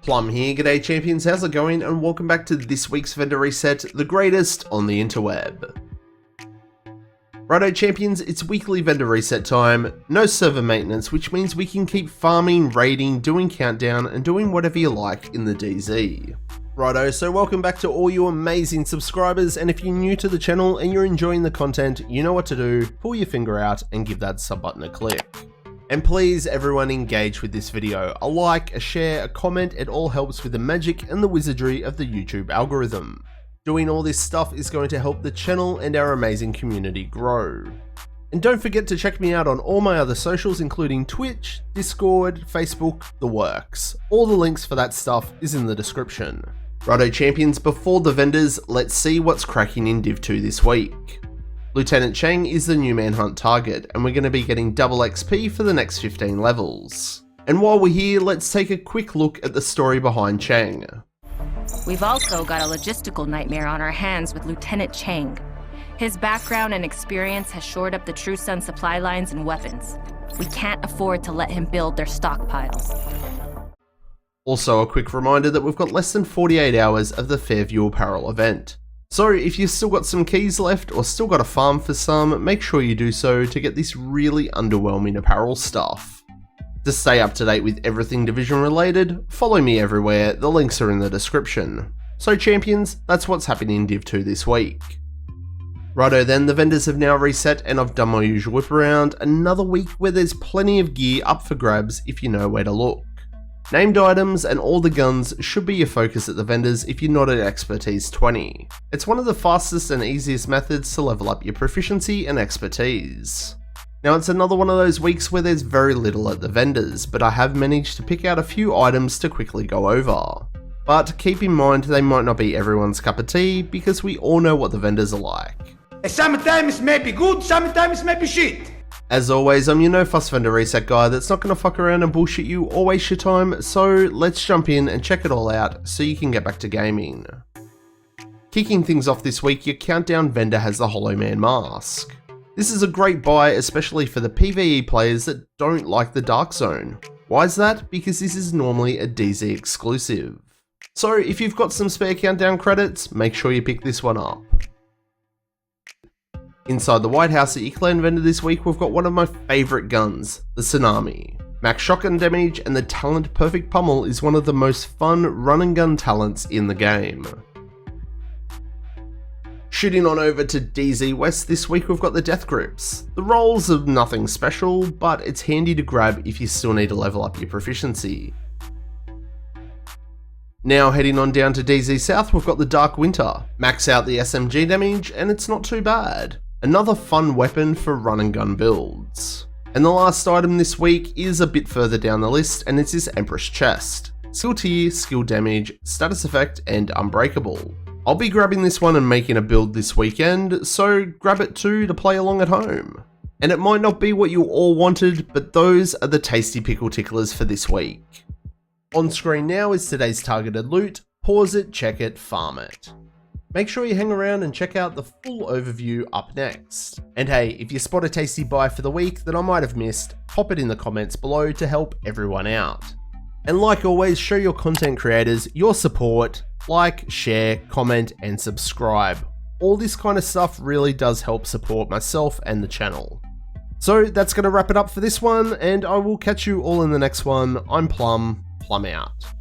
Plum here, g'day champions, how's it going, and welcome back to this week's vendor reset, the greatest on the interweb. Righto champions, it's weekly vendor reset time, no server maintenance, which means we can keep farming, raiding, doing countdown, and doing whatever you like in the DZ. Righto, so welcome back to all you amazing subscribers, and if you're new to the channel and you're enjoying the content, you know what to do, pull your finger out and give that sub button a click. And please everyone engage with this video, a like, a share, a comment, it all helps with the magic and the wizardry of the YouTube algorithm. Doing all this stuff is going to help the channel and our amazing community grow. And don't forget to check me out on all my other socials including Twitch, Discord, Facebook, the works. All the links for that stuff is in the description. Righto champions, before the vendors, let's see what's cracking in Div 2 this week. Lieutenant Chang is the new manhunt target, and we're going to be getting double XP for the next 15 levels. And while we're here, let's take a quick look at the story behind Chang. We've also got a logistical nightmare on our hands with Lieutenant Chang. His background and experience has shored up the True Sun supply lines and weapons. We can't afford to let him build their stockpiles. Also a quick reminder that we've got less than 48 hours of the FAIRVIEW Apparel event. So if you've still got some keys left or still got a farm for some, make sure you do so to get this really underwhelming apparel stuff. To stay up to date with everything Division related, follow me everywhere, the links are in the description. So champions, that's what's happening in Div 2 this week. Righto then, the vendors have now reset and I've done my usual whip around, another week where there's plenty of gear up for grabs if you know where to look. Named items and all the guns should be your focus at the vendors if you're not at expertise 20. It's one of the fastest and easiest methods to level up your proficiency and expertise. Now it's another one of those weeks where there's very little at the vendors, but I have managed to pick out a few items to quickly go over. But keep in mind they might not be everyone's cup of tea because we all know what the vendors are like. Sometimes may be good, sometimes may be shit. As always, I'm your no fuss vendor reset guy that's not going to fuck around and bullshit you or waste your time, so let's jump in and check it all out so you can get back to gaming. Kicking things off this week, your countdown vendor has the Hollow Man mask. This is a great buy, especially for the PvE players that don't like the Dark Zone. Why is that? Because this is normally a DZ exclusive. So if you've got some spare countdown credits, make sure you pick this one up. Inside the White House at your clan vendor this week, we've got one of my favourite guns, the Tsunami. Max shotgun damage and the talent Perfect Pummel is one of the most fun run and gun talents in the game. Shooting on over to DZ West this week, we've got the Death Grips. The rolls are nothing special, but it's handy to grab if you still need to level up your proficiency. Now heading on down to DZ South, we've got the Dark Winter. Max out the SMG damage and it's not too bad. Another fun weapon for run and gun builds. And the last item this week is a bit further down the list and it's this Empress Chest. Skill tier, skill damage, status effect, and unbreakable. I'll be grabbing this one and making a build this weekend, so grab it too to play along at home. And it might not be what you all wanted, but those are the tasty pickle ticklers for this week. On screen now is today's targeted loot. Pause it, check it, farm it. Make sure you hang around and check out the full overview up next. And hey, if you spot a tasty buy for the week that I might have missed, pop it in the comments below to help everyone out. And like always, show your content creators your support, like, share, comment, and subscribe. All this kind of stuff really does help support myself and the channel. So that's going to wrap it up for this one, and I will catch you all in the next one. I'm Plum out.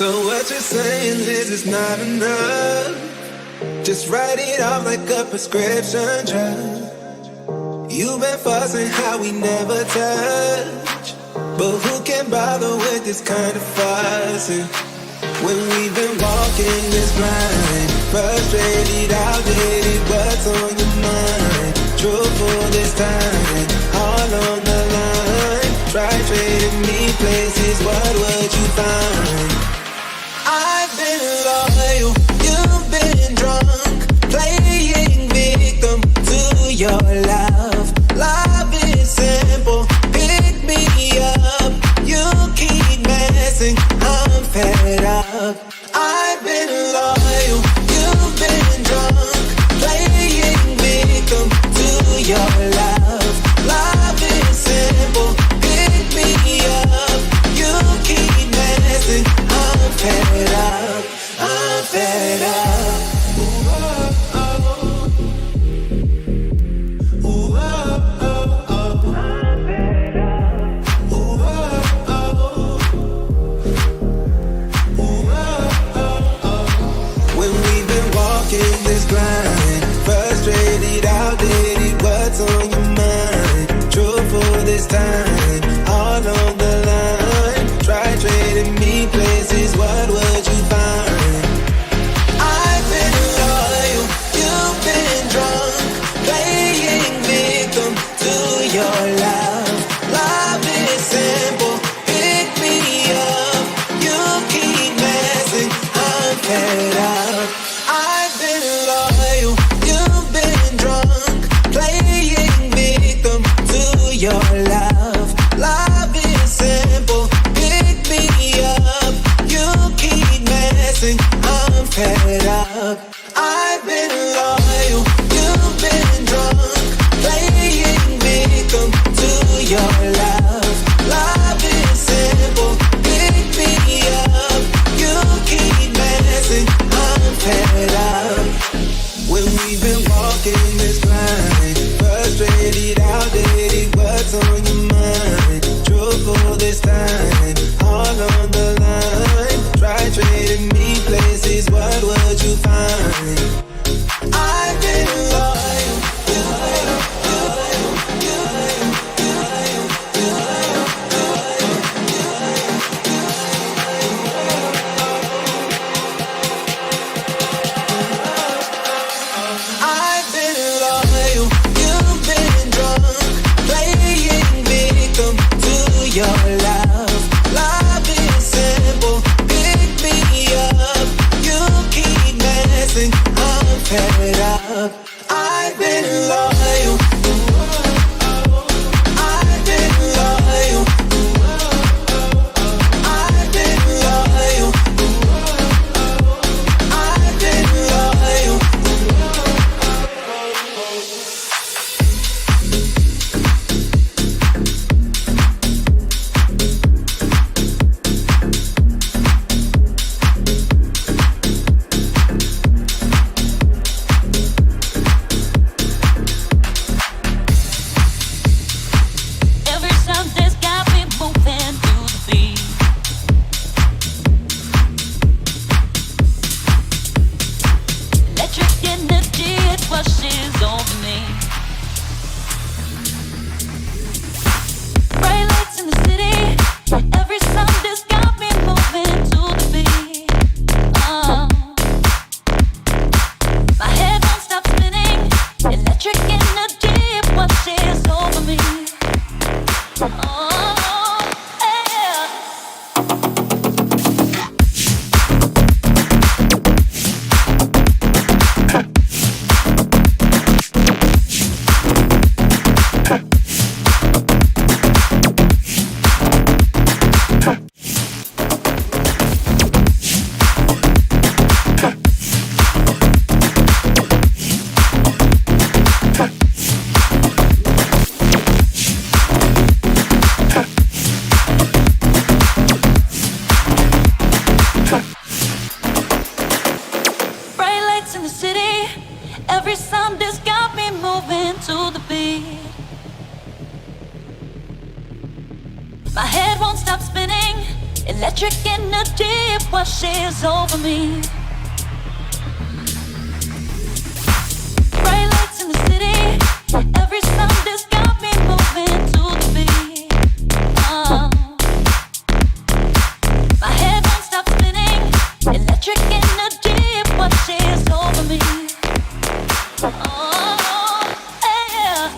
So what you're saying is not enough. Just write it off like a prescription drug. You've been fussing how we never touch, but who can bother with this kind of fussing when we've been walking this line? Frustrated, outdated, what's on your mind? Truthful this time, all on the line. Try trading me places places, what would you find? I've been loyal, you've been drunk, playing victim to your love. Love is simple, pick me up. You keep messing, I'm fed up. I've been loyal, you've been drunk, playing victim to your love. Love is simple, pick me up. You keep messing, I'm fed up, I'm fed up. Frustrated, outdated, what's on your mind? Truthful this time, all on the line. Try trading me places, what would you find? I've been loyal, you've been drunk, playing victim to your love. Love is simple, pick me up. You keep messing, I'm fed up. I've been loyal, you've been drunk, playing victim to your love. Love is simple, pick me up. You keep messing, I'm fed up. I've been loyal, you've been drunk, playing victim to your love. Love is simple, pick me up. You keep messing, I'm fed up. When we've been walking this line, frustrated, outdated, what's on your mind? Truthful this time, all on the line. Try trading me places, what would you find? I've been loyal, loyal, loyal, loyal, loyal, loyal, I've been loyal, you've been drunk, playing victim to your love. Love is simple, pick me up. You keep messing, I'm fed up. I've been loyal, I've been loyal, I've been loyal, I've been loyal. Every Sunday's got me moving to the beat. Electric energy, it washes over me. Bright lights in the city. Every Sunday's got me moving to the beat. My head won't stop spinning. Electric energy, it washes over me. Oh, yeah. Bright lights in the city. Every Sunday's got me moving to the beat. My head won't stop spinning. Electric energy, it washes over me. Bright lights in the city. Every Sunday's got me moving to the beat. My head won't stop spinning. Electric energy, it washes over me. Oh, yeah.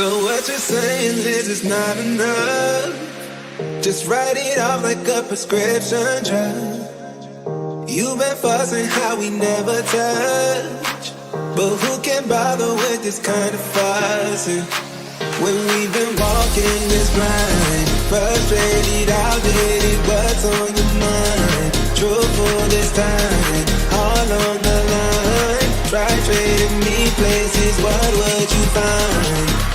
So what you're saying is it's not enough. Just write it off like a prescription drug. You've been fussing how we never touch, but who can bother with this kind of fussing? When we've been walking this blind, frustrated, outdated, what's on your mind? Truthful this time, all on the line. Try trading me places, what would you find?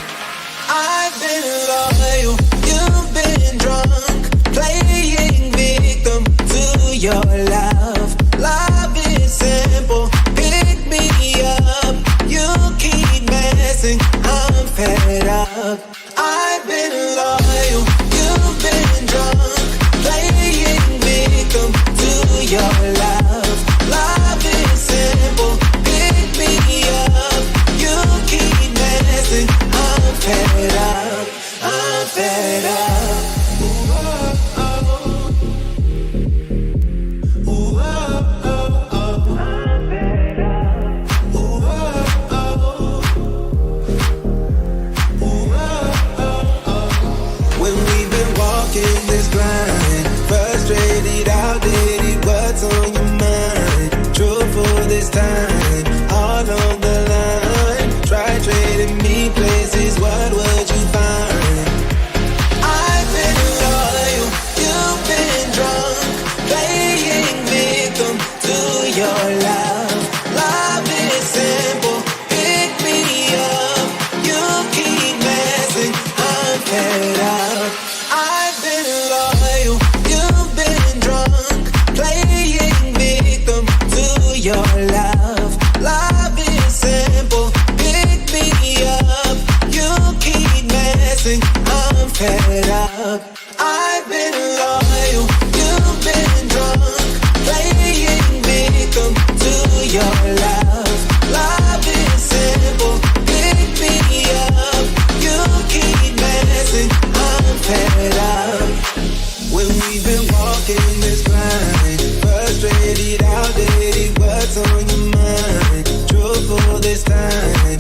I've been loyal, you've been drunk, playing victim to your love. Love is simple, pick me up. You keep messing, I'm fed up. I've been loyal, you've been drunk, playing victim to your love. Love is simple, pick me up. You keep messing, I'm fed up, I'm fed up. Ooh, oh, oh. Ooh, oh, oh, oh. I'm fed up. Ooh, oh, oh. Ooh, oh, oh, oh. When we've been walking this blind, frustrated, outdated, what's on your mind? Truthful this time, all on the line. Try trading me places, what would you find? I've been loyal, you've been drunk, playing victim to your love. Love is simple, pick me up. You keep messing, I'm fed up. I've been loyal, you've been drunk, playing victim to your love. Love is simple, pick me up. You keep messing, I'm fed up. I've been loyal, you've been drunk, playing victim to your love. Love is simple, pick me up. You keep messing, I'm fed up. When we've been walking this blind, frustrated, outdated, what's on your mind? Truthful this time,